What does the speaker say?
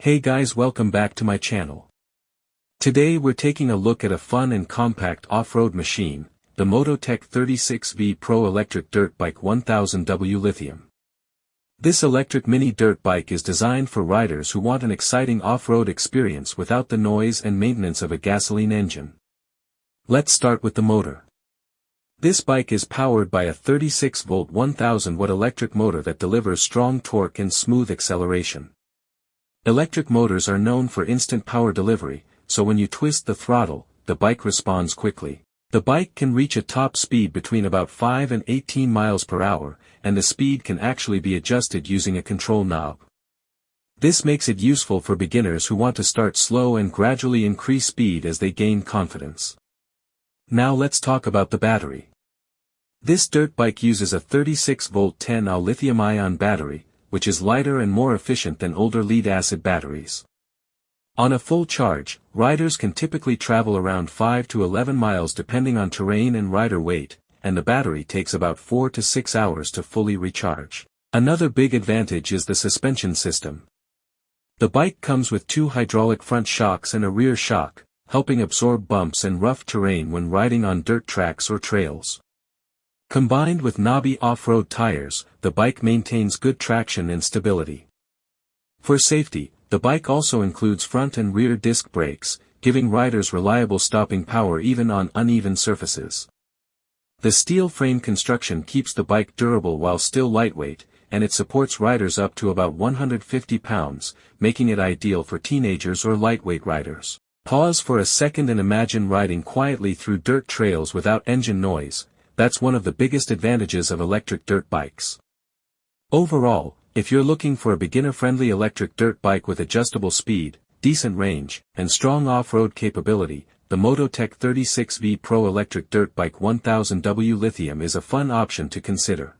Hey guys, welcome back to my channel. Today we're taking a look at a fun and compact off-road machine, the Mototech 36V Pro Electric Dirt Bike 1000W Lithium. This electric mini dirt bike is designed for riders who want an exciting off-road experience without the noise and maintenance of a gasoline engine. Let's start with the motor. This bike is powered by a 36-volt 1000-watt electric motor that delivers strong torque and smooth acceleration. Electric motors are known for instant power delivery, so when you twist the throttle, the bike responds quickly. The bike can reach a top speed between about 5 and 18 miles per hour, and the speed can actually be adjusted using a control knob. This makes it useful for beginners who want to start slow and gradually increase speed as they gain confidence. Now let's talk about the battery. This dirt bike uses a 36-volt 10Ah lithium-ion battery, which is lighter and more efficient than older lead-acid batteries. On a full charge, riders can typically travel around 5 to 11 miles depending on terrain and rider weight, and the battery takes about 4 to 6 hours to fully recharge. Another big advantage is the suspension system. The bike comes with 2 hydraulic front shocks and a rear shock, helping absorb bumps and rough terrain when riding on dirt tracks or trails. Combined with knobby off-road tires, the bike maintains good traction and stability. For safety, the bike also includes front and rear disc brakes, giving riders reliable stopping power even on uneven surfaces. The steel frame construction keeps the bike durable while still lightweight, and it supports riders up to about 150 pounds, making it ideal for teenagers or lightweight riders. Pause for a second and imagine riding quietly through dirt trails without engine noise. That's one of the biggest advantages of electric dirt bikes. Overall, if you're looking for a beginner-friendly electric dirt bike with adjustable speed, decent range, and strong off-road capability, the Mototech 36V Pro Electric Dirt Bike 1000W Lithium is a fun option to consider.